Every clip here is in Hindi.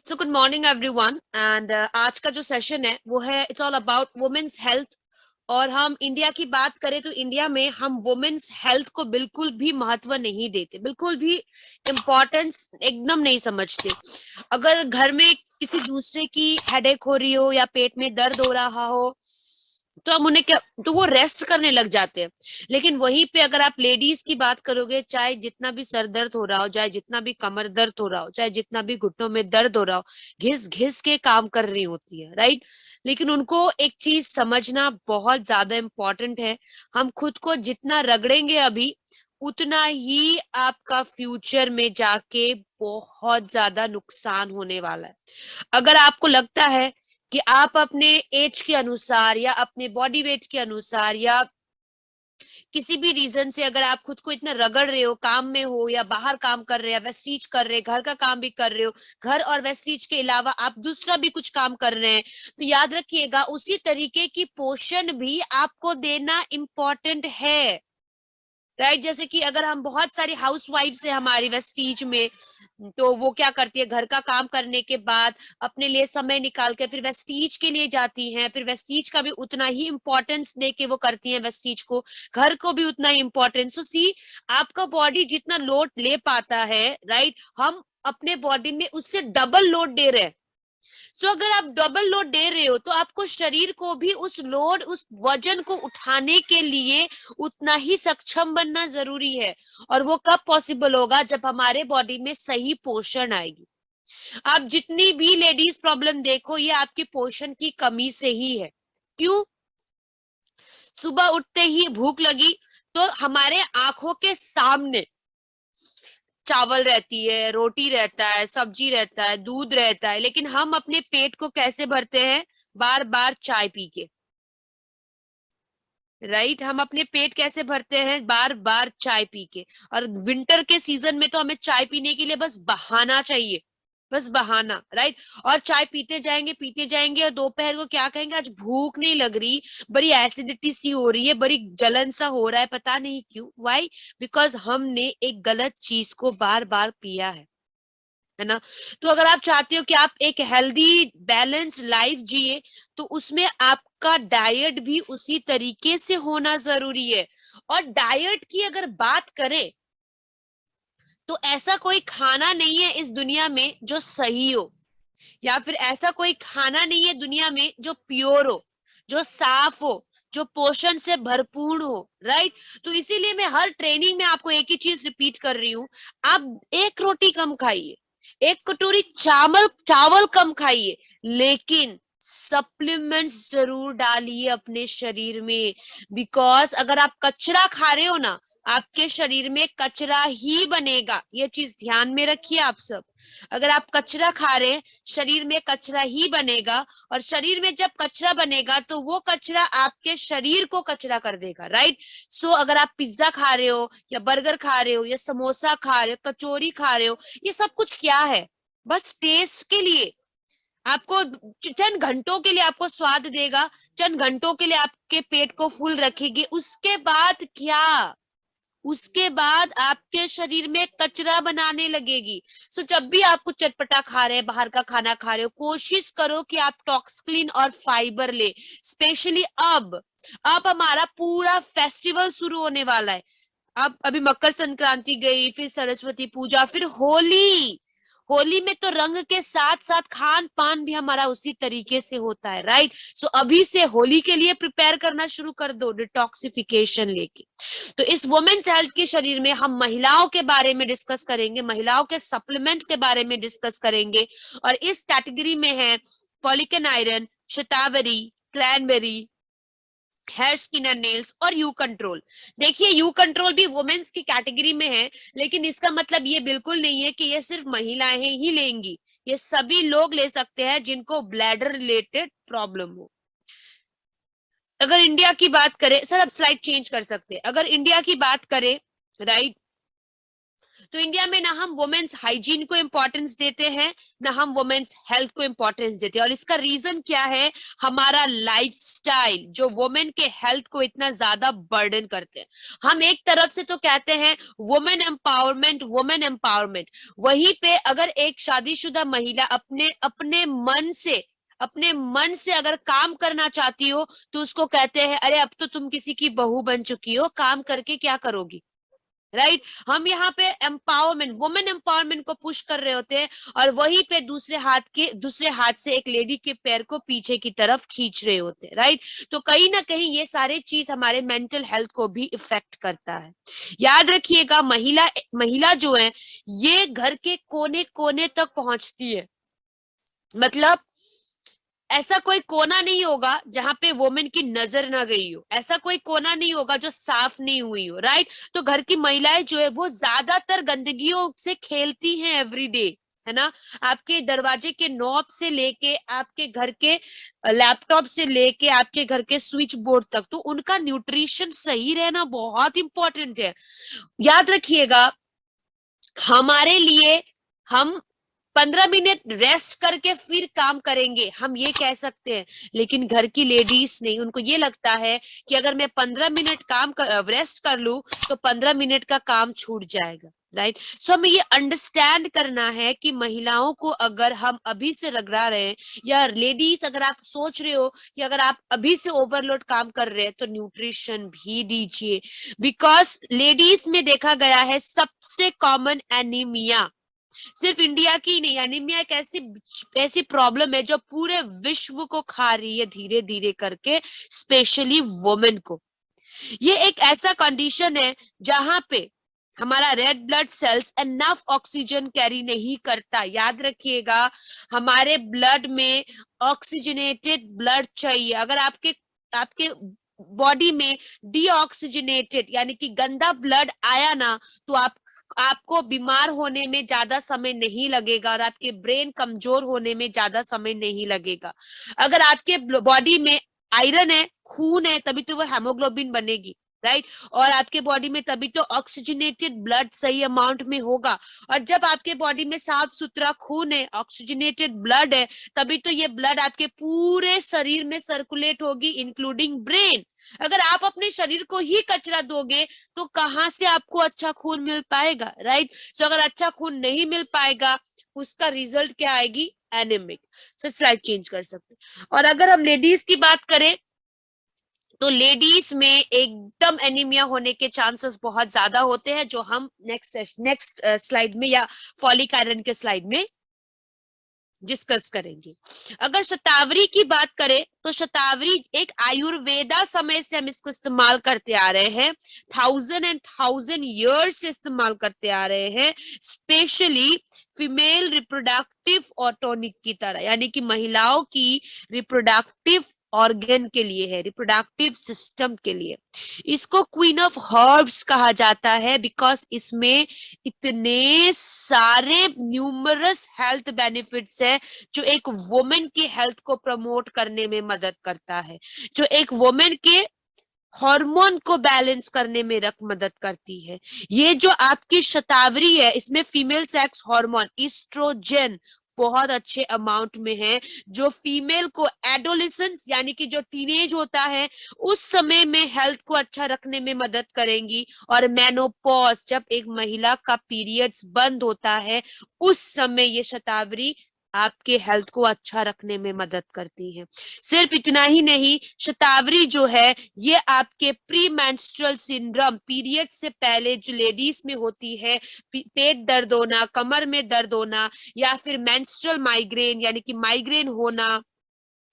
So good morning everyone and आज का जो सेशन है वो है it's all about women's health. और हम इंडिया की बात करें तो इंडिया में हम वुमेन्स हेल्थ को बिल्कुल भी महत्व नहीं देते, बिल्कुल भी इम्पोर्टेंस एकदम नहीं समझते। अगर घर में किसी दूसरे की हेडेक हो रही हो या पेट में दर्द हो रहा हो तो हम उन्हें क्या, तो वो रेस्ट करने लग जाते हैं। लेकिन वहीं पे अगर आप लेडीज की बात करोगे, चाहे जितना भी सर दर्द हो रहा हो, चाहे जितना भी कमर दर्द हो रहा हो, चाहे जितना भी घुटनों में दर्द हो रहा हो, घिस घिस के काम कर रही होती है, राइट। लेकिन उनको एक चीज समझना बहुत ज्यादा इम्पोर्टेंट है। हम खुद को जितना रगड़ेंगे अभी, उतना ही आपका फ्यूचर में जाके बहुत ज्यादा नुकसान होने वाला है। अगर आपको लगता है कि आप अपने एज के अनुसार या अपने बॉडी वेट के अनुसार या किसी भी रीजन से अगर आप खुद को इतना रगड़ रहे हो, काम में हो या बाहर काम कर रहे हो, वेस्टीज कर रहे, घर का काम भी कर रहे हो, घर और वेस्टीज के अलावा आप दूसरा भी कुछ काम कर रहे हैं, तो याद रखिएगा उसी तरीके की पोषण भी आपको देना इम्पोर्टेंट है, राइट। जैसे कि अगर हम बहुत सारी हाउस वाइफ्स है हमारी वेस्टीज में, तो वो क्या करती है, घर का काम करने के बाद अपने लिए समय निकाल के फिर वेस्टीज के लिए जाती हैं, फिर वेस्टीज का भी उतना ही इंपॉर्टेंस दे के वो करती हैं वेस्टीज को, घर को भी उतना ही इंपॉर्टेंस। तो सी, आपका बॉडी जितना लोड ले पाता है, राइट, हम अपने बॉडी में उससे डबल लोड दे रहे हैं। सो अगर आप डबल लोड दे रहे हो तो आपको शरीर को भी उस लोड, उस वजन को उठाने के लिए उतना ही सक्षम बनना जरूरी है। और वो कब पॉसिबल होगा, जब हमारे बॉडी में सही पोषण आएगी। आप जितनी भी लेडीज प्रॉब्लम देखो, ये आपकी पोषण की कमी से ही है। क्यों? सुबह उठते ही भूख लगी तो हमारे आंखों के सामने चावल रहती है, रोटी रहता है, सब्जी रहता है, दूध रहता है, लेकिन हम अपने पेट को कैसे भरते हैं? बार बार चाय पी के, राइट। हम अपने पेट कैसे भरते हैं? बार बार चाय पी के। और विंटर के सीजन में तो हमें चाय पीने के लिए बस बहाना चाहिए, बस बहाना, राइट। और चाय पीते जाएंगे और दोपहर को क्या कहेंगे, आज भूख नहीं लग रही, बड़ी एसिडिटी सी हो रही है, बड़ी जलन सा हो रहा है, पता नहीं क्यों, वाई? बिकॉज हमने एक गलत चीज को बार बार पिया है ना। तो अगर आप चाहते हो कि आप एक हेल्दी बैलेंस लाइफ जिए, तो उसमें आपका डाइट भी उसी तरीके से होना जरूरी है। और डाइट की अगर बात करें तो ऐसा कोई खाना नहीं है इस दुनिया में जो सही हो, या फिर ऐसा कोई खाना नहीं है दुनिया में जो प्योर हो, जो साफ हो, जो पोषण से भरपूर हो, राइट। तो इसीलिए मैं हर ट्रेनिंग में आपको एक ही चीज रिपीट कर रही हूं, आप एक रोटी कम खाइए, एक कटोरी चावल चावल कम खाइए, लेकिन सप्लीमेंट्स जरूर डालिए अपने शरीर में। बिकॉज अगर आप कचरा खा रहे हो ना, आपके शरीर में कचरा ही बनेगा, ये चीज ध्यान में रखिए आप सब। अगर आप कचरा खा रहे हैं, शरीर में कचरा ही बनेगा, और शरीर में जब कचरा बनेगा तो वो कचरा आपके शरीर को कचरा कर देगा, राइट। सो अगर आप पिज्जा खा रहे हो या बर्गर खा रहे हो या समोसा खा रहे हो, कचौरी खा रहे हो, ये सब कुछ क्या है? बस टेस्ट के लिए, आपको चंद घंटों के लिए आपको स्वाद देगा, चंद घंटों के लिए आपके पेट को फुल रखेगी, उसके बाद क्या? उसके बाद आपके शरीर में कचरा बनाने लगेगी। सो जब भी आप कुछ चटपटा खा रहे हैं, बाहर का खाना खा रहे हो, कोशिश करो कि आप टॉक्सक्लीन और फाइबर ले। स्पेशली अब हमारा पूरा फेस्टिवल शुरू होने वाला है। अब अभी मकर संक्रांति गई, फिर सरस्वती पूजा, फिर होली। होली में तो रंग के साथ साथ खान पान भी हमारा उसी तरीके से होता है, राइट। सो अभी से होली के लिए प्रिपेयर करना शुरू कर दो, डिटॉक्सिफिकेशन लेके। तो इस वुमेन्स हेल्थ के शरीर में हम महिलाओं के बारे में डिस्कस करेंगे, महिलाओं के सप्लीमेंट के बारे में डिस्कस करेंगे। और इस कैटेगरी में है folic and iron, Shatavari, cranberry, hair skin and nails और यू कंट्रोल। देखिए, यू कंट्रोल भी वुमेन्स की कैटेगरी में है, लेकिन इसका मतलब ये बिल्कुल नहीं है कि ये सिर्फ महिलाएं ही लेंगी। ये सभी लोग ले सकते हैं जिनको ब्लैडर रिलेटेड प्रॉब्लम हो। अगर इंडिया की बात करें, सर आप स्लाइड चेंज कर सकते हैं, अगर इंडिया की बात करें, राइट, तो इंडिया में ना हम वुमेन्स हाइजीन को इम्पोर्टेंस देते हैं, ना हम वुमेन्स हेल्थ को इम्पोर्टेंस देते हैं। और इसका रीजन क्या है? हमारा लाइफस्टाइल जो वुमेन के हेल्थ को इतना ज्यादा बर्डन करते हैं। हम एक तरफ से तो कहते हैं वुमेन एम्पावरमेंट, वुमेन एम्पावरमेंट, वहीं पे अगर एक शादीशुदा महिला अपने मन से अगर काम करना चाहती हो तो उसको कहते हैं अरे अब तो तुम किसी की बहू बन चुकी हो, काम करके क्या करोगी, राइट। हम यहाँ पे एम्पावरमेंट, वुमेन एम्पावरमेंट को पुश कर रहे होते हैं, और वहीं पे दूसरे हाथ से एक लेडी के पैर को पीछे की तरफ खींच रहे होते हैं, राइट। तो कहीं ना कहीं ये सारे चीज हमारे मेंटल हेल्थ को भी इफेक्ट करता है। याद रखिएगा, महिला जो है ये घर के कोने कोने तक पहुंचती है। मतलब ऐसा कोई कोना नहीं होगा जहां पे वुमेन की नजर ना गई हो, ऐसा कोई कोना नहीं होगा जो साफ नहीं हुई हो, राइट। तो घर की महिलाएं जो है वो ज्यादातर गंदगियों से खेलती हैं एवरीडे, है ना। आपके दरवाजे के नॉब से लेके आपके घर के लैपटॉप से लेके आपके घर के स्विच बोर्ड तक, तो उनका न्यूट्रिशन सही रहना बहुत इंपॉर्टेंट है। याद रखिएगा, हमारे लिए हम 15 मिनट रेस्ट करके फिर काम करेंगे, हम ये कह सकते हैं। लेकिन घर की लेडीज नहीं, उनको ये लगता है कि अगर मैं 15 मिनट रेस्ट कर लूं तो 15 मिनट का काम छूट जाएगा, राइट। सो हमें ये अंडरस्टैंड करना है कि महिलाओं को अगर हम अभी से रगड़ा रहे हैं, या लेडीज अगर आप सोच रहे हो कि अगर आप अभी से ओवरलोड काम कर रहे हैं तो न्यूट्रिशन भी दीजिए। बिकॉज लेडीज में देखा गया है सबसे कॉमन एनीमिया, सिर्फ इंडिया की नहीं, एनीमिया एक ऐसी प्रॉब्लम है जो पूरे विश्व को खा रही है धीरे धीरे करके, स्पेशली वुमेन को। ये एक ऐसा कंडीशन है जहां पे हमारा red blood cells enough oxygen carry नहीं करता। याद रखिएगा, हमारे ब्लड में ऑक्सीजनेटेड ब्लड चाहिए। अगर आपके बॉडी में डीऑक्सीजनेटेड यानी कि गंदा ब्लड आया ना, तो आपको बीमार होने में ज्यादा समय नहीं लगेगा और आपके ब्रेन कमजोर होने में ज्यादा समय नहीं लगेगा। अगर आपके बॉडी में आयरन है, खून है, तभी तो वो हेमोग्लोबिन बनेगी, राइट। और आपके बॉडी में तभी तो ऑक्सीजनेटेड ब्लड सही अमाउंट में होगा। और जब आपके बॉडी में साफ सुथरा खून है, ऑक्सीजनेटेड ब्लड है, तभी तो ये ब्लड आपके पूरे शरीर में सर्कुलेट होगी, इंक्लूडिंग ब्रेन। अगर आप अपने शरीर को ही कचरा दोगे तो कहां से आपको अच्छा खून मिल पाएगा, राइट। सो अगर अच्छा खून नहीं मिल पाएगा, उसका रिजल्ट क्या आएगी? एनेमिक। सो स्लाइड चेंज कर सकते। और अगर हम लेडीज की बात करें तो लेडीज में एकदम एनीमिया होने के चांसेस बहुत ज्यादा होते हैं, जो हम नेक्स्ट स्लाइड में या फॉलिक आयरन के स्लाइड में डिस्कस करेंगे। अगर शतावरी की बात करें तो शतावरी एक आयुर्वेदा समय से हम इसको इस्तेमाल करते आ रहे हैं, 1000 years से इस्तेमाल करते आ रहे हैं, स्पेशली फीमेल रिप्रोडक्टिव ऑटोनिक की तरह, यानी कि महिलाओं की रिप्रोडक्टिव ऑर्गन के लिए है, रिप्रोडक्टिव सिस्टम के लिए। इसको क्वीन ऑफ हर्ब्स कहा जाता है बिकॉज इसमें इतने सारे न्यूमरस हेल्थ बेनिफिट्स है जो एक वुमेन की हेल्थ को प्रमोट करने में मदद करता है, जो एक वुमेन के हार्मोन को बैलेंस करने में मदद करती है। ये जो आपकी शतावरी है, इसमें फीमेल सेक्स हार्मोन ईस्ट्रोजन बहुत अच्छे अमाउंट में है, जो फीमेल को एडोलेसेंस यानी कि जो टीनेज होता है उस समय में हेल्थ को अच्छा रखने में मदद करेंगी। और मेनोपॉज, जब एक महिला का पीरियड्स बंद होता है, उस समय ये शतावरी आपके हेल्थ को अच्छा रखने में मदद करती है। सिर्फ इतना ही नहीं, शतावरी जो है ये आपके प्री मेंस्ट्रुअल सिंड्रोम, पीरियड से पहले जो लेडीज में होती है, पेट दर्द होना, कमर में दर्द होना, या फिर मेंस्ट्रुअल माइग्रेन यानी कि माइग्रेन होना,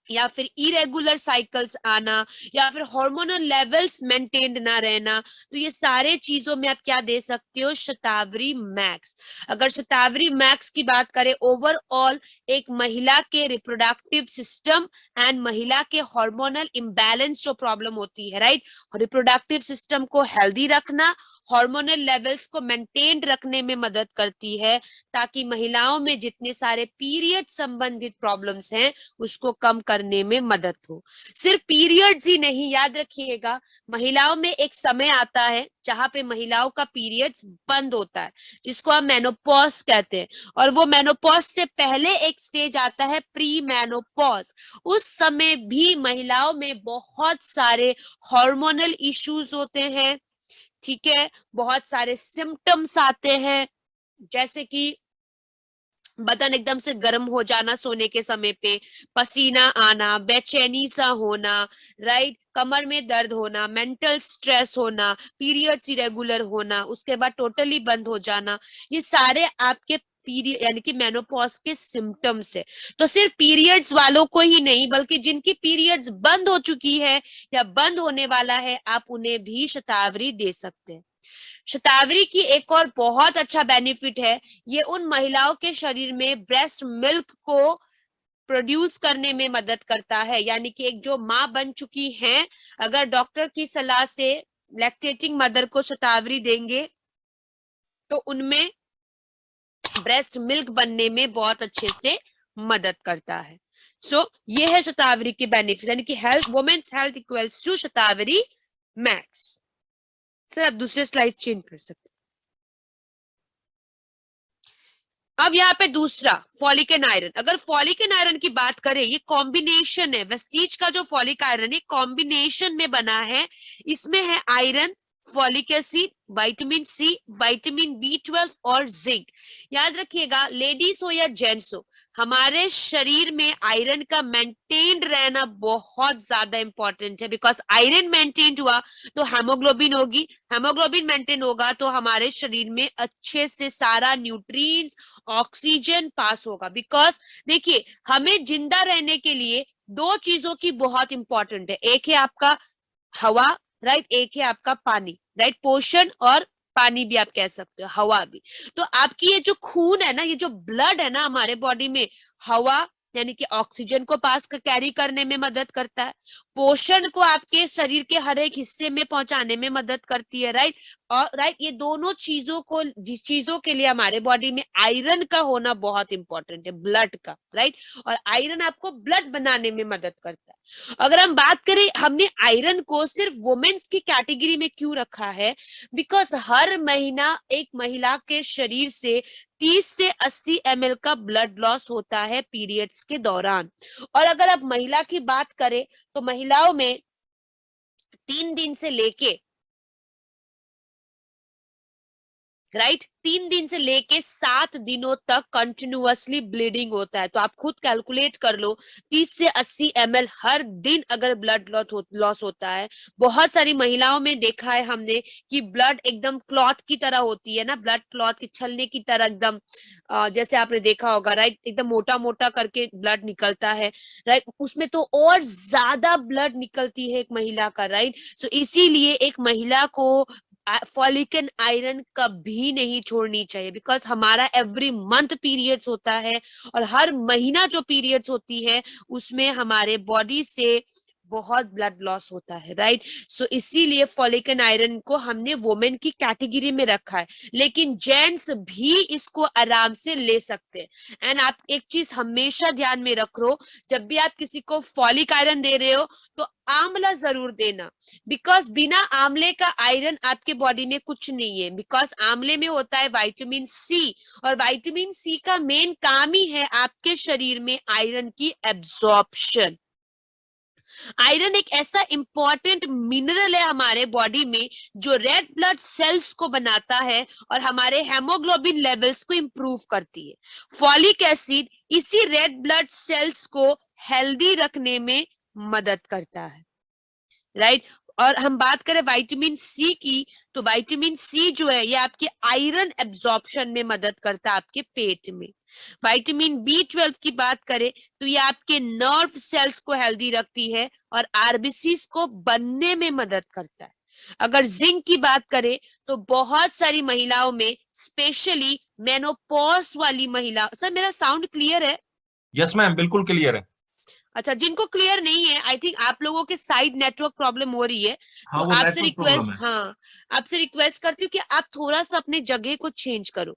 या फिर इरेगुलर साइकिल्स आना, या फिर हार्मोनल लेवल्स मेंटेन्ड ना रहना, तो ये सारे चीजों में आप क्या दे सकते हो? शतावरी मैक्स। अगर शतावरी मैक्स की बात करें, ओवरऑल एक महिला के रिप्रोडक्टिव सिस्टम एंड महिला के हार्मोनल इम्बैलेंस जो प्रॉब्लम होती है, राइट, रिप्रोडक्टिव सिस्टम को हेल्दी रखना, हार्मोनल लेवल्स को मेंटेन्ड रखने में मदद करती है, ताकि महिलाओं में जितने सारे पीरियड संबंधित प्रॉब्लम्स हैं उसको कम कर करने में मदद हो। सिर्फ पीरियड्स ही नहीं, याद रखिएगा महिलाओं में एक समय आता है जहां पे महिलाओं का पीरियड्स बंद होता है, जिसको हम मेनोपॉज कहते हैं। और वो मेनोपॉज से पहले एक स्टेज आता है प्री मेनोपॉज। उस समय भी महिलाओं में बहुत सारे हार्मोनल इश्यूज होते हैं, ठीक है, बहुत सारे सिम्टम्स आते हैं, जैसे कि बदन एकदम से गर्म हो जाना सोने के समय पे, पसीना आना, बेचैनी सा होना, राइट, कमर में दर्द होना, मेंटल स्ट्रेस होना, पीरियड्स इरेगुलर होना, उसके बाद टोटली बंद हो जाना, ये सारे आपके पीरियड यानी कि मेनोपॉज के सिम्टम्स है। तो सिर्फ पीरियड्स वालों को ही नहीं, बल्कि जिनकी पीरियड्स बंद हो चुकी है या बंद होने वाला है, आप उन्हें भी शतावरी दे सकते हैं। शतावरी की एक और बहुत अच्छा बेनिफिट है, ये उन महिलाओं के शरीर में ब्रेस्ट मिल्क को प्रोड्यूस करने में मदद करता है। यानी कि एक जो माँ बन चुकी हैं, अगर डॉक्टर की सलाह से लैक्टेटिंग मदर को शतावरी देंगे तो उनमें ब्रेस्ट मिल्क बनने में बहुत अच्छे से मदद करता है। सो ये है शतावरी के बेनिफिट, यानी कि health, women's health equals to Shatavari max. Sir आप दूसरे स्लाइड चेंज कर सकते। अब यहाँ पे दूसरा फॉलिक एंड आयरन। अगर फॉलिक एंड आयरन की बात करें, ये कॉम्बिनेशन है, वेस्टीज का जो फॉलिक आयरन है कॉम्बिनेशन में बना है। इसमें है iron, folic acid, vitamin C, vitamin B12 और जिंक। याद रखिएगा लेडीज हो या जेंट्स हो, हमारे शरीर में आयरन का मेंटेन्ड रहना बहुत ज्यादा इंपॉर्टेंट है। बिकॉज आयरन मेंटेन्ड हुआ तो हेमोग्लोबिन होगी, हेमोग्लोबिन मेंटेन होगा तो हमारे शरीर में अच्छे से सारा न्यूट्रिएंट्स, ऑक्सीजन पास होगा। बिकॉज देखिए हमें जिंदा रहने के लिए दो चीजों की बहुत इंपॉर्टेंट है, एक है आपका हवा, राइट, एक है आपका पानी, राइट, पोषण और पानी भी आप कह सकते हो, हवा भी। तो आपकी ये जो खून है ना, ये जो ब्लड है ना हमारे बॉडी में, हवा यानी कि ऑक्सीजन को पास कैरी करने में मदद करता है, पोषण को आपके शरीर के हर एक हिस्से में पहुंचाने में मदद करती है, राइट। और राइट, ये दोनों चीजों को, जिस चीजों के लिए हमारे बॉडी में आयरन का होना बहुत इंपॉर्टेंट है, ब्लड का, राइट। और आयरन आपको ब्लड बनाने में मदद करता है। अगर हम बात करें, हमने आयरन को सिर्फ वुमेन्स की कैटेगरी में क्यों रखा है, बिकॉज हर महीना एक महिला के शरीर से 30 से 80 ml का ब्लड लॉस होता है पीरियड्स के दौरान। और अगर आप महिला की बात करें तो महिलाओं में 3 दिन से लेके, राइट, 3 दिन से लेके 7 दिनों तक कंटिन्यूअसली ब्लीडिंग होता है। तो आप खुद कैलकुलेट कर लो, 30 से 80 ml हर दिन अगर ब्लड लॉस होता है। बहुत सारी महिलाओं में देखा है हमने कि ब्लड एकदम क्लॉथ की तरह होती है ना, ब्लड क्लॉथ की छलने की तरह एकदम, जैसे आपने देखा होगा, राइट, एकदम मोटा मोटा करके ब्लड निकलता है, राइट। उसमें तो और ज्यादा ब्लड निकलती है एक महिला का, राइट। सो इसीलिए एक महिला को फॉलिक एंड आयरन कभी नहीं छोड़नी चाहिए। बिकॉज हमारा एवरी मंथ पीरियड्स होता है और हर महीना जो पीरियड्स होती है उसमें हमारे बॉडी से बहुत ब्लड लॉस होता है, राइट। सो इसीलिए फॉलिक एंड आयरन को हमने वुमेन की कैटेगरी में रखा है, लेकिन जेंट्स भी इसको आराम से ले सकते हैं। एंड आप एक चीज हमेशा ध्यान में रखो, जब भी आप किसी को फॉलिक आयरन दे रहे हो तो आंवला जरूर देना। बिकॉज बिना आंवले का आयरन आपके बॉडी में कुछ नहीं है। बिकॉज आंवले में होता है विटामिन सी, और विटामिन सी का मेन काम ही है आपके शरीर में आयरन की एब्जॉर्प्शन। आयरन एक ऐसा इंपॉर्टेंट मिनरल है हमारे बॉडी में जो रेड ब्लड सेल्स को बनाता है और हमारे हेमोग्लोबिन लेवल्स को इंप्रूव करती है। फॉलिक एसिड इसी रेड ब्लड सेल्स को हेल्दी रखने में मदद करता है, राइट। और हम बात करें विटामिन सी की, तो विटामिन सी जो है ये आपके आयरन एब्जॉर्प्शन में मदद करता है आपके पेट में। विटामिन B12 की बात करें तो ये आपके नर्व सेल्स को हेल्दी रखती है और आरबीसीज को बनने में मदद करता है। अगर जिंक की बात करें तो बहुत सारी महिलाओं में, स्पेशली मेनोपॉज वाली महिला, सर मेरा साउंड क्लियर है? यस मैम, बिल्कुल क्लियर है। अच्छा, जिनको क्लियर नहीं है, आई थिंक आप लोगों के साइड नेटवर्क प्रॉब्लम हो रही है। हाँ, तो वो आपसे नेटवर्क प्रॉब्लम रिक्वेस्ट, है। हाँ, आपसे रिक्वेस्ट करती हूँ कि आप थोड़ा सा अपने जगह को चेंज करो।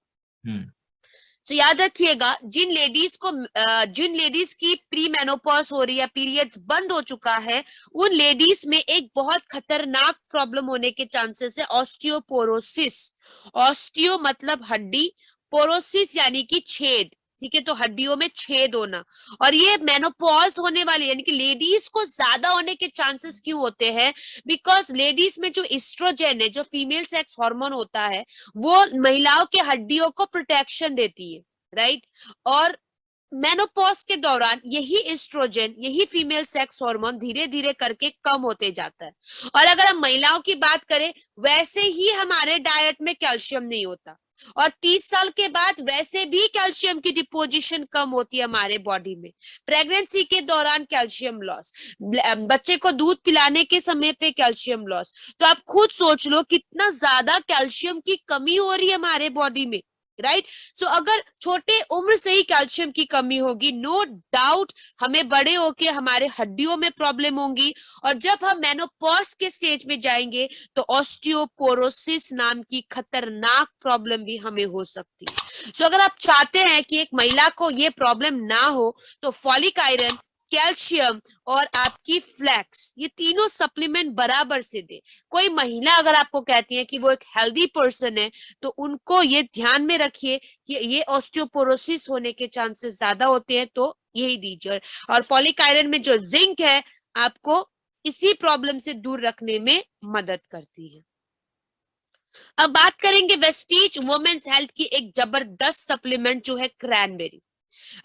तो याद रखिएगा, जिन लेडीज की प्री मेनोपॉज हो रही है, पीरियड्स बंद हो चुका है, उन लेडीज में एक बहुत खतरनाक प्रॉब्लम होने के चांसेस है, ऑस्टियोपोरोसिस। ऑस्टियो मतलब हड्डी, पोरोसिस यानी कि छेद, ठीक है, तो हड्डियों में छेद होना। और ये मेनोपॉज होने वाली यानी कि लेडीज को ज्यादा होने के चांसेस क्यों होते हैं? बिकॉज लेडीज में जो एस्ट्रोजन है, जो फीमेल सेक्स हार्मोन होता है, वो महिलाओं के हड्डियों को प्रोटेक्शन देती है, राइट। और मेनोपॉज के दौरान यही एस्ट्रोजन, यही फीमेल सेक्स हार्मोन धीरे धीरे करके कम होते जाता है। और अगर हम महिलाओं की बात करें, वैसे ही हमारे डाइट में कैल्शियम नहीं होता, और 30 साल के बाद वैसे भी कैल्शियम की डिपोजिशन कम होती है हमारे बॉडी में। प्रेगनेंसी के दौरान कैल्शियम लॉस, बच्चे को दूध पिलाने के समय पे कैल्शियम लॉस, तो आप खुद सोच लो कितना ज्यादा कैल्शियम की कमी हो रही है हमारे बॉडी में, राइट। सो अगर छोटे उम्र से ही कैल्शियम की कमी होगी, नो डाउट हमें बड़े होके हमारे हड्डियों में प्रॉब्लम होंगी, और जब हम मेनोपॉज के स्टेज में जाएंगे तो ऑस्टियोपोरोसिस नाम की खतरनाक प्रॉब्लम भी हमें हो सकती है। सो अगर आप चाहते हैं कि एक महिला को ये प्रॉब्लम ना हो, तो फॉलिक आयरन, कैल्शियम और आपकी फ्लैक्स, ये तीनों सप्लीमेंट बराबर से दे। कोई महिला अगर आपको कहती है कि वो एक हेल्दी पर्सन है, तो उनको ये ध्यान में रखिए कि ये ऑस्टियोपोरोसिस होने के चांसेस ज्यादा होते हैं, तो यही दीजिए। और फॉलिक आयरन में जो जिंक है, आपको इसी प्रॉब्लम से दूर रखने में मदद करती है। अब बात करेंगे वेस्टीज वुमेन्स हेल्थ की एक जबरदस्त सप्लीमेंट जो है क्रैनबेरी।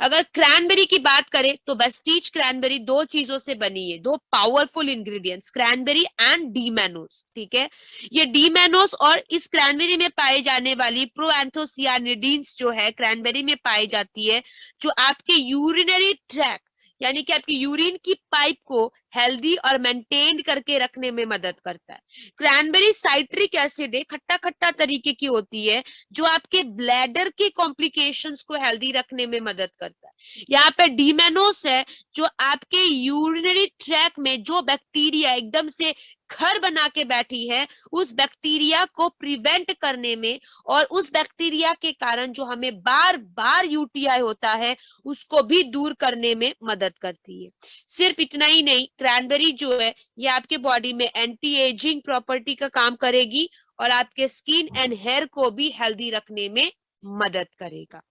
अगर क्रैनबेरी की बात करें तो वेस्टीज क्रैनबेरी दो चीजों से बनी है, दो पावरफुल इंग्रेडिएंट्स, क्रैनबेरी एंड डीमैनोस, ठीक है। ये डीमैनोस और इस क्रैनबेरी में पाई जाने वाली प्रोएंथोसियानिडीन्स जो है क्रैनबेरी में पाई जाती है, जो आपके यूरिनरी ट्रैक यानी कि आपकी यूरिन की पाइप को हेल्दी और मेंटेन करके रखने में मदद करता है। क्रैनबेरी साइट्रिक एसिड है, खट्टा खट्टा तरीके की होती है, जो आपके ब्लैडर के कॉम्प्लिकेशंस को हेल्दी रखने में मदद करता है। यहाँ पे डीमेनोस है, जो आपके यूरिनरी ट्रैक में जो बैक्टीरिया एकदम से घर बना के बैठी है, उस बैक्टीरिया को प्रिवेंट करने में, और उस बैक्टीरिया के कारण जो हमें बार बार यूटीआई होता है, उसको भी दूर करने में मदद करती है। सिर्फ इतना ही नहीं, क्रैनबेरी जो है ये आपके बॉडी में एंटी एजिंग प्रॉपर्टी का काम करेगी, और आपके स्किन एंड हेयर को भी हेल्दी रखने में मदद करेगा।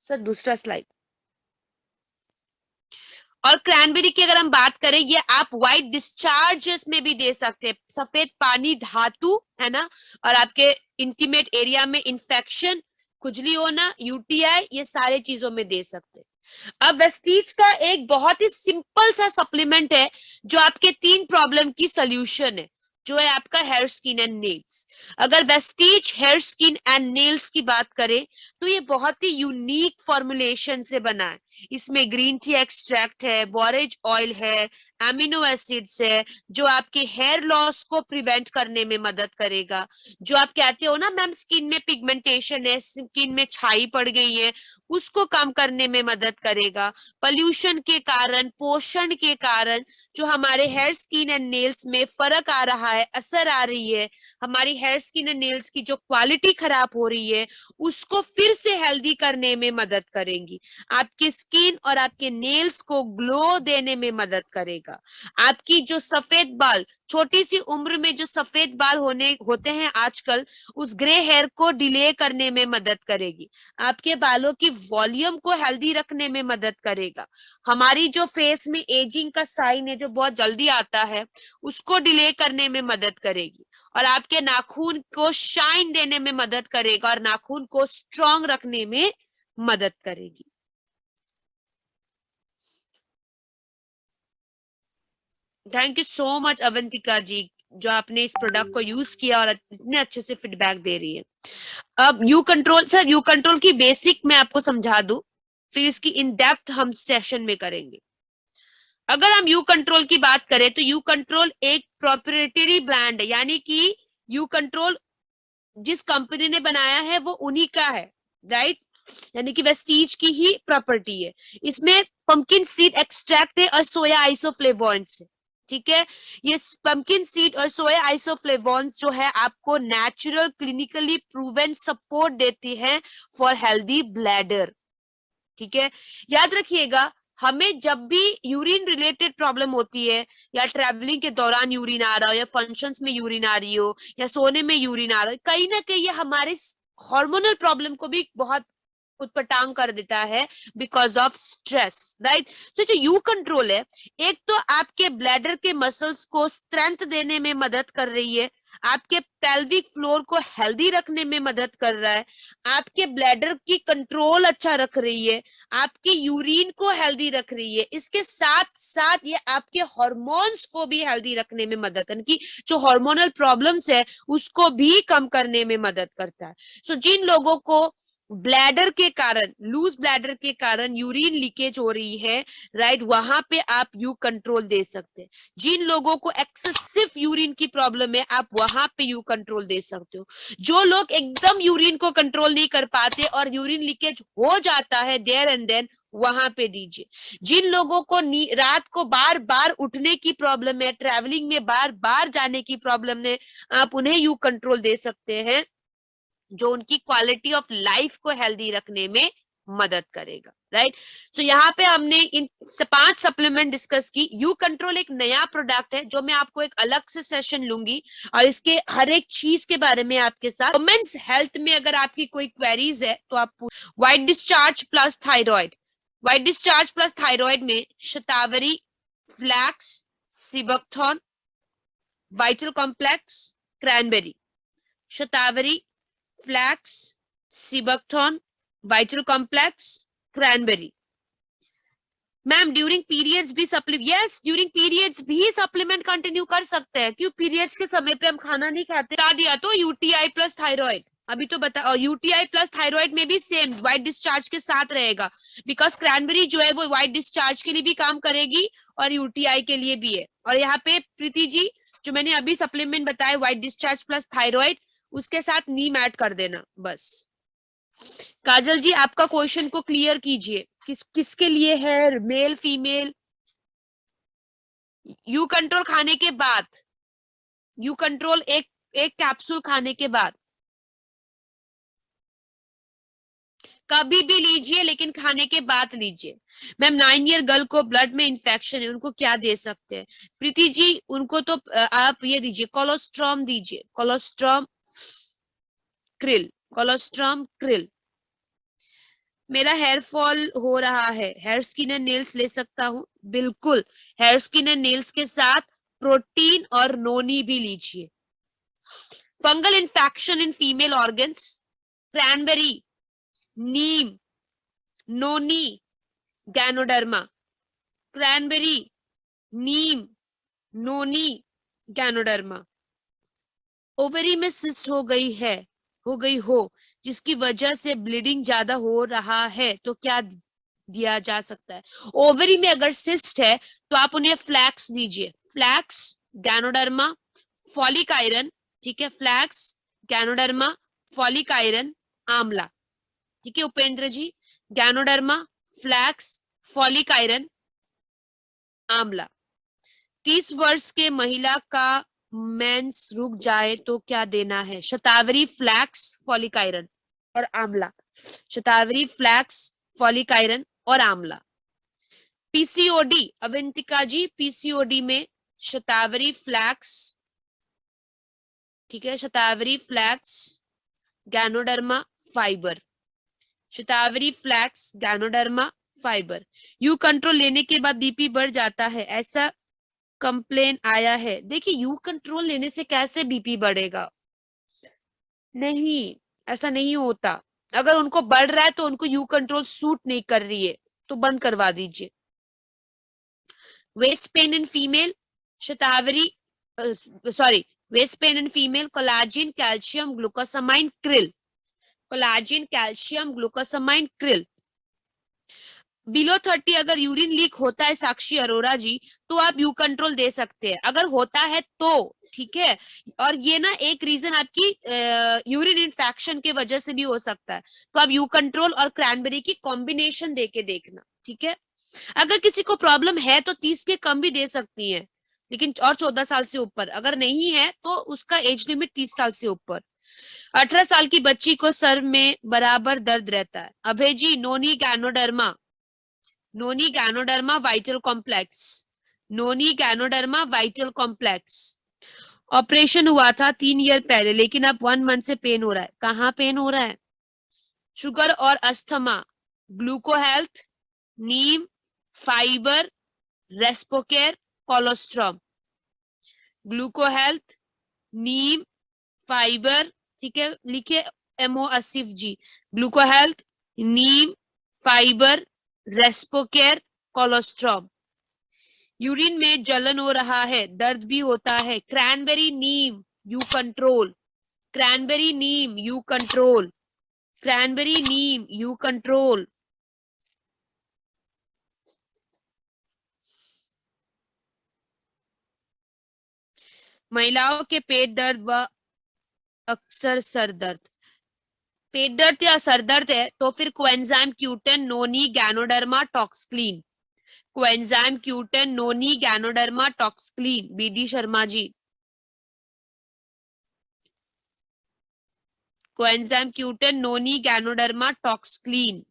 सर दूसरा स्लाइड। और क्रैनबेरी की अगर हम बात करें, ये आप व्हाइट डिस्चार्जेस में भी दे सकते हैं, सफेद पानी धातु है ना, और आपके इंटीमेट एरिया में इंफेक्शन, खुजली होना, यूटीआई, ये सारे चीजों में दे सकते हैं। अब वेस्टीज का एक बहुत ही सिंपल सा सप्लीमेंट है, जो आपके 3 प्रॉब्लम की सोल्यूशन है, जो है आपका हेयर स्किन एंड नेल्स। अगर Vestige hair skin and nails की बात करें, तो ये बहुत ही यूनिक फॉर्मुलेशन से बना है। इसमें ग्रीन टी एक्सट्रैक्ट है, बोरेज ऑयल है, एमिनो एसिड्स है, जो आपके हेयर लॉस को प्रिवेंट करने में मदद करेगा। जो आप कहते हो ना मैम स्किन में पिगमेंटेशन है, स्किन में छाई पड़ गई है, उसको कम करने में मदद करेगा। पोल्यूशन के कारण, पोषण के कारण जो हमारे हेयर स्किन एंड नेल्स में फर्क आ रहा है, असर आ रही है, हमारी हेयर स्किन एंड नेल्स की जो क्वालिटी खराब हो रही है, उसको फिर से हेल्दी करने में मदद करेंगी। आपकी स्किन और आपके नेल्स को ग्लो देने में मदद करेगा। आपकी जो सफेद बाल, छोटी सी उम्र में जो सफेद बाल होते हैं आजकल, उस ग्रे हेयर को डिले करने में मदद करेगी। आपके बालों की वॉल्यूम को हेल्दी रखने में मदद करेगा। हमारी जो फेस में एजिंग का साइन है, जो बहुत जल्दी आता है, उसको डिले करने में मदद करेगी। और आपके नाखून को शाइन देने में मदद करेगा, और नाखून को स्ट्रॉन्ग रखने में मदद करेगी। Thank you so much Avantika ji, जो आपने इस प्रोडक्ट को यूज किया और इतने अच्छे से फीडबैक दे रही है। अब you control, sir you control की बेसिक मैं आपको समझा दूं, फिर इसकी इन डेप्थ हम सेशन में करेंगे। अगर हम यू कंट्रोल की बात करें, तो यू कंट्रोल एक प्रोप्राइटरी ब्रांड है, यानी कि यू कंट्रोल जिस कंपनी ने बनाया है वो उन्हीं का है, राइट, यानी कि वेस्टीज की ही प्रॉपर्टी है। इसमें पंपकिन सीड एक्सट्रैक्ट है और सोया आइसोफ्लेवोइड्स है। ठीक है। ये पंपकिन सीड और सोया आइसोफ्लेवोन्स जो है आपको नेचुरल क्लिनिकली प्रूवन सपोर्ट देती है फॉर हेल्दी ब्लैडर। ठीक है, याद रखिएगा, हमें जब भी यूरिन रिलेटेड प्रॉब्लम होती है, या ट्रैवलिंग के दौरान यूरिन आ रहा हो, या फंक्शंस में यूरिन आ रही हो, या सोने में यूरिन आ रहा हो, कहीं ना कहीं ये हमारे हार्मोनल प्रॉब्लम को भी बहुत उत्पटांग कर देता है बिकॉज ऑफ स्ट्रेस, राइट। तो जो यू कंट्रोल है, एक तो आपके ब्लैडर के मसल्स को स्ट्रेंथ देने में मदद कर रही है, आपके पेल्विक फ्लोर को हेल्दी रखने में मदद कर रहा है, आपके ब्लैडर की कंट्रोल अच्छा रख रही है, आपके यूरिन को हेल्दी रख रही है, इसके साथ साथ ये आपके हार्मोन्स को भी हेल्दी रखने में मदद, यानी कि जो हार्मोनल प्रॉब्लम्स है उसको भी कम करने में मदद करता है। सो जिन लोगों को ब्लैडर के कारण, लूज ब्लैडर के कारण यूरिन लीकेज हो रही है, राइट, वहां पे आप यू कंट्रोल दे सकते हैं। जिन लोगों को एक्सेसिव यूरिन की प्रॉब्लम है, आप वहां पे यू कंट्रोल दे सकते हो। जो लोग एकदम यूरिन को कंट्रोल नहीं कर पाते और यूरिन लीकेज हो जाता है देयर एंड देन, वहां पे दीजिए। जिन लोगों को रात को बार बार उठने की प्रॉब्लम है, ट्रैवलिंग में बार बार जाने की प्रॉब्लम है, आप उन्हें यू कंट्रोल दे सकते हैं, जो उनकी क्वालिटी ऑफ लाइफ को हेल्दी रखने में मदद करेगा, राइट। सो यहाँ पे हमने इन 5 सप्लीमेंट डिस्कस की। यू कंट्रोल एक नया प्रोडक्ट है जो मैं आपको एक अलग से सेशन लूंगी और इसके हर एक चीज के बारे में आपके साथ। वुमेन्स हेल्थ में अगर आपकी कोई क्वेरीज है तो आप white discharge plus thyroid, white discharge plus thyroid में Shatavari, flax, seabuckthorn, vital complex, cranberry. Shatavari, flax, seabuckthorn, vital complex, cranberry. Ma'am during periods भी सप्लीमेंट, यस ड्यूरिंग पीरियड्स भी सप्लीमेंट कंटिन्यू कर सकते हैं, क्यों पीरियड्स के समय पे हम खाना नहीं खाते। बता दिया तो यूटीआई प्लस थायराइड, अभी तो बता, और यूटीआई प्लस थायराइड में भी सेम व्हाइट डिस्चार्ज के साथ रहेगा, बिकॉज क्रैनबेरी जो है वो व्हाइट डिस्चार्ज के लिए भी काम करेगी और यूटीआई के लिए भी है। और यहाँ पे प्रीति जी, जो मैंने अभी सप्लीमेंट बताया व्हाइट डिस्चार्ज प्लस थायराइड, उसके साथ नीम ऐड कर देना बस। काजल जी आपका क्वेश्चन को क्लियर कीजिए, किसके लिए है, मेल फीमेल? यू कंट्रोल खाने के बाद, यू कंट्रोल एक कैप्सूल खाने के बाद कभी भी लीजिए, लेकिन खाने के बाद लीजिए। मैम 9 ईयर गर्ल को ब्लड में इंफेक्शन है, उनको क्या दे सकते हैं? प्रीति जी उनको तो आप ये दीजिए, कोलोस्ट्रॉम दीजिए, कोलोस्ट्रॉम क्रिल, कोलोस्ट्रॉम क्रिल। मेरा हेयर फॉल हो रहा है, हेयर स्किन एंड नेल्स ले सकता हूँ? बिल्कुल, हेयर स्किन एंड नेल्स के साथ प्रोटीन और नोनी भी लीजिए। Fungal infection in female organs, cranberry, Neem, noni, ganoderma. Cranberry, Neem, noni, ganoderma. Ovary में सिस्ट हो गई है, हो गई हो, जिसकी वजह से ब्लीडिंग ज्यादा हो रहा है, तो क्या दिया जा सकता है? ओवरी में अगर सिस्ट है तो आप उन्हें फ्लैक्स दीजिए, फ्लैक्स, गैनोडर्मा, फॉलिक आयरन, ठीक है, फ्लैक्स, गैनोडर्मा, फॉलिक आयरन, आंवला। ठीक है उपेंद्र जी, गैनोडर्मा, फ्लैक्स, फॉलिक आयरन, आंवला। 30 वर्ष के महिला का मेंस रुक जाए तो क्या देना है? शतावरी, फ्लैक्स, फॉलिक आयरन और आंवला। शतावरी, फ्लैक्स, फॉलिक आयरन और आंवला। पीसीओडी, अवंतिका जी, पीसीओडी में शतावरी, फ्लैक्स, ठीक है, Shatavari, flax, ganoderma, fiber. Shatavari, flax, ganoderma, fiber. You control लेने के बाद बीपी बढ़ जाता है, ऐसा कंप्लेन आया है। देखिए यू कंट्रोल लेने से कैसे बीपी बढ़ेगा? नहीं, ऐसा नहीं होता। अगर उनको बढ़ रहा है तो उनको यू कंट्रोल सूट नहीं कर रही है, तो बंद करवा दीजिए। Waist pain in female, Shatavari, sorry, waist pain in female, collagen, calcium, glucosamine, krill. Collagen, calcium, glucosamine, krill. Below 30 अगर यूरिन लीक होता है साक्षी अरोरा जी, तो आप यू कंट्रोल दे सकते हैं, अगर होता है तो, ठीक है। और ये ना एक रीजन आपकी यूरिन इन्फेक्शन के वजह से भी हो सकता है, तो आप यू कंट्रोल और क्रैनबेरी की कॉम्बिनेशन देके देखना, ठीक है। अगर किसी को प्रॉब्लम है तो 30 के कम भी दे सकती है, लेकिन और 14 साल से ऊपर अगर नहीं है तो उसका एज लिमिट 30 साल से ऊपर। 18 साल की बच्ची को सर में बराबर दर्द रहता है। अभय जी, नोनी गैनोडर्मा, नोनी गैनोडर्मा वाइटल कॉम्प्लेक्स, नोनी गैनोडर्मा वाइटल कॉम्प्लेक्स। ऑपरेशन हुआ था 3 ईयर पहले, लेकिन अब 1 मंथ से पेन हो रहा है। कहाँ पेन हो रहा है? शुगर और अस्थमा, ग्लूको हेल्थ, नीम, फाइबर, रेस्पोकेयर, कोलोस्ट्रॉम। ग्लूको हेल्थ, नीम, फाइबर, ठीक है, लिखे एमओ आसिफ जी। ग्लूको हेल्थ, नीम, फाइबर, रेस्पोकेयर, कोलोस्ट्रॉम। यूरिन में जलन हो रहा है, दर्द भी होता है। Cranberry Neem you control, cranberry Neem you control, cranberry Neem you control. महिलाओं के पेट दर्द व अक्सर सर दर्द, पेट दर्द या सर दर्द है तो फिर कोएंजाइम क्यूटेन नोनी गैनोडर्मा टॉक्सक्लीन, कोएंजाइम क्यूटेन नोनी ganoderma टॉक्सक्लीन। BD Sharma ji, coenzyme Q ten नोनी गैनोडर्मा टॉक्सक्लीन।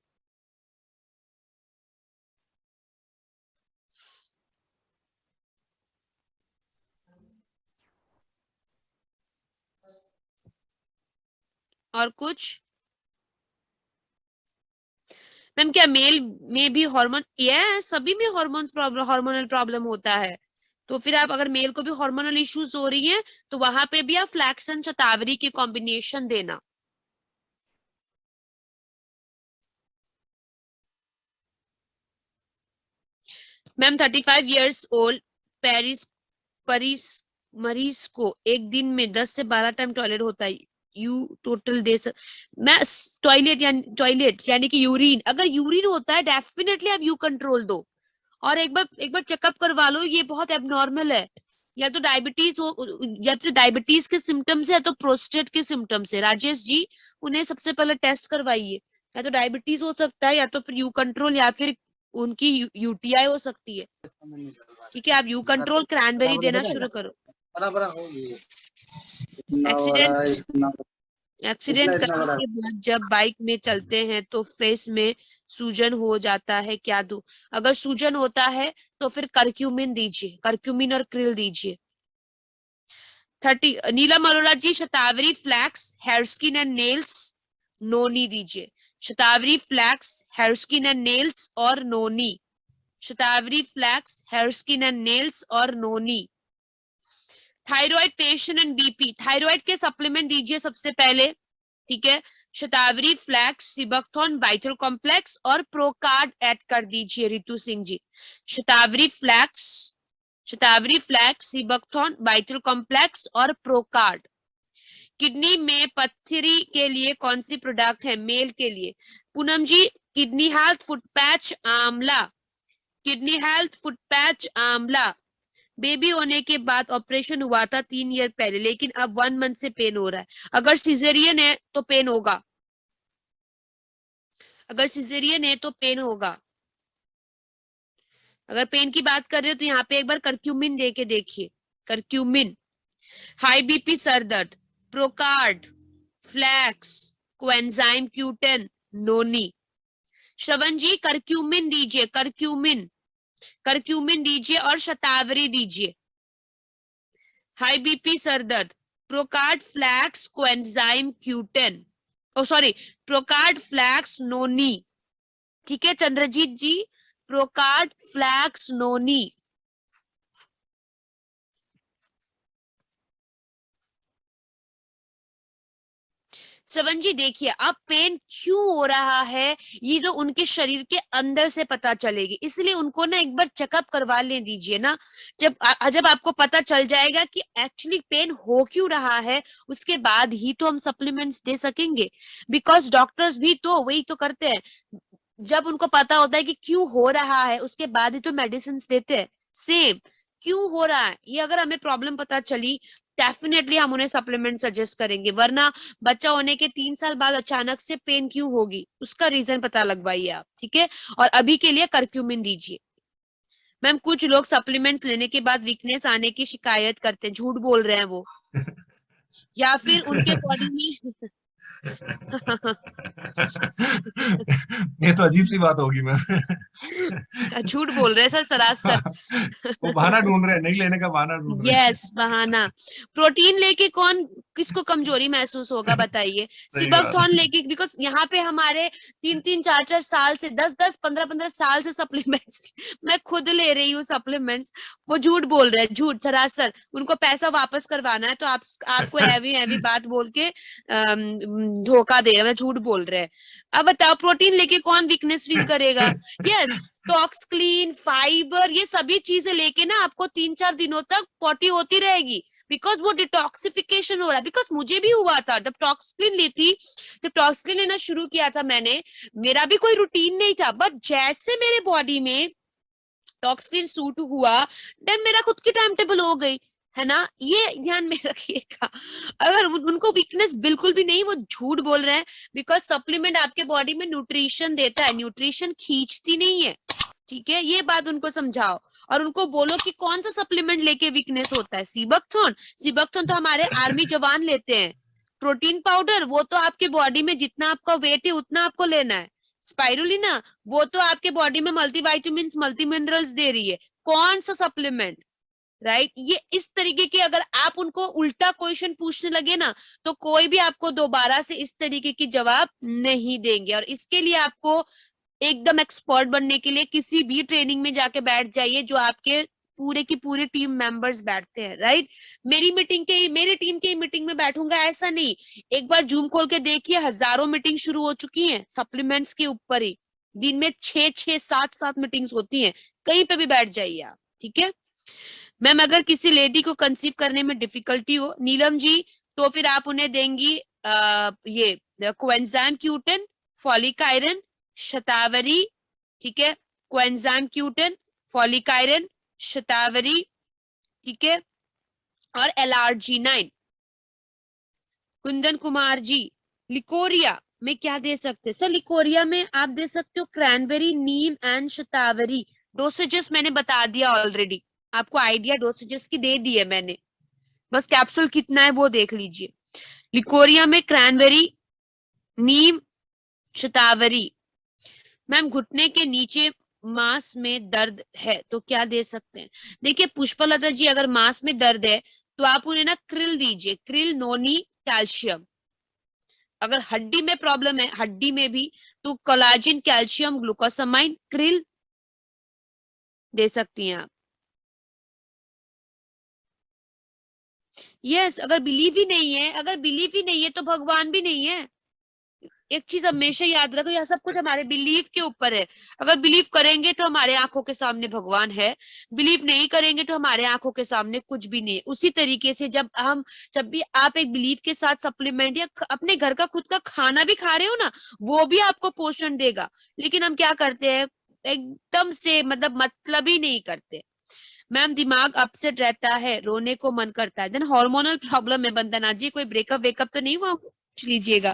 और कुछ मैम? क्या मेल में भी हार्मोन, ये सभी में हार्मोन प्रॉब्लम, हार्मोनल प्रॉब्लम होता है। तो फिर आप अगर मेल को भी हार्मोनल इश्यूज हो रही है तो वहां पे भी आप फ्लैक्सन शतावरी की कॉम्बिनेशन देना। मैम 35 इयर्स ओल्ड पेरिस परीस मरीज को एक दिन में 10 से 12 टाइम टॉयलेट होता है। यू टोटल दे सक मैं टॉयलेट यानी कि यूरिन, अगर यूरिन होता है डेफिनेटली आप यू कंट्रोल दो। और एक बार चेकअप करवा लो, ये बहुत एबनॉर्मल है। या तो डायबिटीज हो, या तो डायबिटीज के सिम्टम्स है या तो प्रोस्टेट के सिम्टम्स है। राजेश जी, उन्हें सबसे पहले टेस्ट करवाइए। या तो डायबिटीज हो सकता है या तो फिर यू कंट्रोल या फिर उनकी यूटीआई हो सकती है। ठीक है, आप यू कंट्रोल क्रैनबेरी देना शुरू करो। एक्सीडेंट, एक्सीडेंट करने के बाद जब बाइक में चलते हैं तो फेस में सूजन हो जाता है, क्या दूं? अगर सूजन होता है तो फिर करक्यूमिन दीजिए, करक्यूमिन और क्रिल दीजिए। 30 Neelam Arora ji, Shatavari flax hair skin and nails noni दीजिए। Shatavari flax hair skin and nails और noni, Shatavari flax hair skin and nails और noni. Thyroid patient and BP, thyroid के सप्लीमेंट दीजिए सबसे पहले, ठीक है। Shatavari flax, seabuckthorn vital complex और प्रोकार्ड ऐड कर दीजिए Ritu Singh ji. Shatavari flax, Shatavari flax, seabuckthorn vital complex और प्रोकार्ड। किडनी में पत्थरी के लिए कौन सी प्रोडक्ट है मेल के लिए? पूनम जी, किडनी हेल्थ फुट पैच आंवला, किडनी हेल्थ फुट पैच आंवला। बेबी होने के बाद ऑपरेशन हुआ था 3 ईयर पहले, लेकिन अब 1 मंथ से पेन हो रहा है। अगर सिजेरियन है तो पेन होगा, अगर सिजेरियन है तो पेन होगा। अगर पेन की बात कर रहे हो तो यहाँ पे एक बार करक्यूमिन दे के देखिए, करक्यूमिन। हाई बीपी, सर दर्द, प्रोकार्ड, फ्लैक्स, कोएंजाइम क्यूटेन, नोनी। श्रवण जी, करक्यूमिन दीजिए, करक्यूमिन, करक्यूमिन दीजिए और शतावरी दीजिए। हाई बीपी, सर दर्द, प्रोकार्ड, फ्लैक्स, कोएंजाइम क्यूटेन, ओ सॉरी, प्रोकार्ड, फ्लैक्स, नोनी। ठीक है चंद्रजीत जी, प्रोकार्ड, फ्लैक्स, नोनी। श्रवण जी देखिए, अब पेन क्यों हो रहा है ये जो उनके शरीर के अंदर से पता चलेगी, इसलिए उनको ना एक बार चेकअप करवा ले दीजिए ना। जब आपको पता चल जाएगा कि एक्चुअली पेन हो क्यों रहा है, उसके बाद ही तो हम सप्लीमेंट्स दे सकेंगे। बिकॉज डॉक्टर्स भी तो वही तो करते हैं, जब उनको पता होता है कि क्यों हो रहा है उसके बाद ही तो मेडिसिन देते हैं। सेम, क्यों हो रहा है ये अगर हमें प्रॉब्लम पता चली, डेफिनेटली हम उन्हें सप्लीमेंट सजेस्ट करेंगे। वरना बच्चा होने के 3 साल बाद अचानक से पेन क्यों होगी, उसका रीजन पता लगवाइए आप, ठीक है। और अभी के लिए करक्यूमिन दीजिए। मैम कुछ लोग सप्लीमेंट्स लेने के बाद वीकनेस आने की शिकायत करते हैं, झूठ बोल रहे हैं वो, या फिर उनके बॉडी में ये तो अजीब सी बात होगी मैम। झूठ बोल रहे हैं सर सरासर। वो बहाना ढूंढ रहे हैं, नहीं लेने का बहाना ढूंढ रहे हैं। यस बहाना। प्रोटीन लेके कौन किसको कमजोरी महसूस होगा बताइए? सही बात सिबकथॉन है। लेके, बिकॉज यहाँ पे हमारे 3-3 4-4 साल से 10-10 15-15 साल से सप्लीमेंट्स मैं खुद ले रही हूँ सप्लीमेंट्स। वो झूठ बोल रहे हैं, झूठ सरासर। उनको पैसा वापस करवाना है तो आपको हैवी हैवी बात बोल के धोखा दे रहे हैं, झूठ बोल रहे हैं। अब बताओ प्रोटीन लेके कौन वीकनेस फील करेगा? यस, टॉक्स क्लीन, फाइबर, ये सभी चीजें लेके ना आपको 3-4 दिनों तक पॉटी होती रहेगी, बिकॉज वो डिटॉक्सिफिकेशन हो रहा है। बिकॉज मुझे भी हुआ था जब टॉक्सक्लीन लेती, जब टॉक्सक्लीन लेना शुरू किया था मैंने, मेरा भी कोई रूटीन नहीं था, बट जैसे मेरे बॉडी में टॉक्सक्लीन सूट हुआ, देन मेरा खुद की टाइम टेबल हो गई, है ना? ये ध्यान में रखिएगा। अगर उनको वीकनेस बिल्कुल भी नहीं, वो झूठ बोल रहे हैं, बिकॉज सप्लीमेंट आपके बॉडी में न्यूट्रिशन देता है, न्यूट्रिशन खींचती नहीं है, ठीक है? ये बात उनको समझाओ और उनको बोलो कि कौन सा सप्लीमेंट लेके वीकनेस होता है। सीबकथॉन, सीबकथॉन तो हमारे आर्मी जवान लेते हैं। प्रोटीन पाउडर वो तो आपके बॉडी में जितना आपका वेट है उतना आपको लेना है। स्पाइरुलिना वो तो आपके बॉडी में मल्टीविटामिन मल्टी मिनरल्स दे रही है। कौन सा सप्लीमेंट, राइट? ये इस तरीके के अगर आप उनको उल्टा क्वेश्चन पूछने लगे ना, तो कोई भी आपको दोबारा से इस तरीके की जवाब नहीं देंगे। और इसके लिए आपको एकदम एक्सपर्ट बनने के लिए किसी भी ट्रेनिंग में जाके बैठ जाइए जो आपके पूरे की पूरे टीम मेंबर्स बैठते हैं, राइट? मेरी टीम की मीटिंग में बैठूंगा ऐसा नहीं। एक बार जूम खोल के देखिए, हजारों मीटिंग शुरू हो चुकी हैं सप्लीमेंट्स के ऊपर ही। दिन में 6-6 7-7 मीटिंग्स होती हैं, कहीं पे भी बैठ जाइए आप, ठीक है? मैम अगर किसी लेडी को कंसीव करने में डिफिकल्टी हो, नीलम जी, तो फिर आप उन्हें देंगी ये कोएंजाइम क्यूटन, फॉलिक आयरन, शतावरी, ठीक है? कोएंजाइम क्यूटन, फॉलिक आयरन, शतावरी, ठीक है? और LRG9। कुंदन कुमार जी, लिकोरिया में क्या दे सकते हैं सर? लिकोरिया में आप दे सकते हो क्रैनबेरी, नीम एंड शतावरी। डोसेजेस मैंने बता दिया ऑलरेडी, आपको आइडिया डोसेजेस की दे दी है मैंने, बस कैप्सूल कितना है वो देख लीजिए। लिकोरिया में क्रैनबेरी, नीम, शतावरी। मैम घुटने के नीचे मांस में दर्द है तो क्या दे सकते हैं? देखिए पुष्पलता जी, अगर मांस में दर्द है तो आप उन्हें ना क्रिल दीजिए, क्रिल, नोनी, कैल्शियम। अगर हड्डी में प्रॉब्लम है, हड्डी में भी, तो कोलाजिन, कैल्शियम, ग्लूकोसामाइन, क्रिल दे सकती हैं आप। यस, अगर बिलीव ही नहीं है, अगर बिलीव ही नहीं है तो भगवान भी नहीं है। एक चीज हमेशा याद रखो, यह सब कुछ हमारे बिलीव के ऊपर है। अगर बिलीव करेंगे तो हमारे आंखों के सामने भगवान है, बिलीव नहीं करेंगे तो हमारे आंखों के सामने कुछ भी नहीं है। उसी तरीके से जब भी आप एक बिलीव के साथ सप्लीमेंट या अपने घर का खुद का खाना भी खा रहे हो ना, वो भी आपको पोषण देगा। लेकिन हम क्या करते हैं, एकदम से मतलब ही नहीं करते। मैम दिमाग अपसेट रहता है, रोने को मन करता है, देन हार्मोनल प्रॉब्लम है बंदना जी, कोई ब्रेकअप वेकअप तो नहीं हुआ? पूछ लीजिएगा।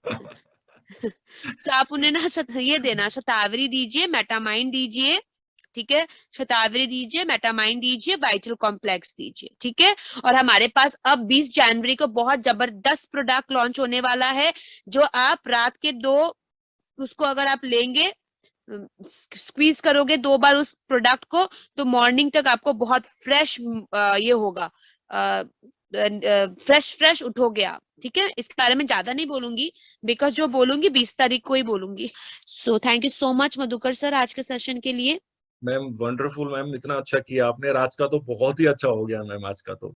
तो आप उन्हें ना ये देना, शतावरी दीजिए, मेटामाइन दीजिए, ठीक है? शतावरी दीजिए, मेटामाइन दीजिए, वाइटल कॉम्प्लेक्स दीजिए, ठीक है? और हमारे पास अब 20 जनवरी को बहुत जबरदस्त प्रोडक्ट लॉन्च होने वाला है, जो आप रात के 2 उसको अगर आप लेंगे, स्क्वीज करोगे 2 बार उस प्रोडक्ट को, तो मॉर्निंग तक आपको बहुत फ्रेश ये होगा, फ्रेश उठोगे आप, ठीक है? इसके बारे में ज्यादा नहीं बोलूंगी, बिकॉज जो बोलूंगी 20 तारीख को ही बोलूंगी। So thank you so much Madhukar sir आज के सेशन के लिए। मैम वंडरफुल मैम, इतना अच्छा किया आपने। आज का तो बहुत ही अच्छा हो गया मैम, आज का तो।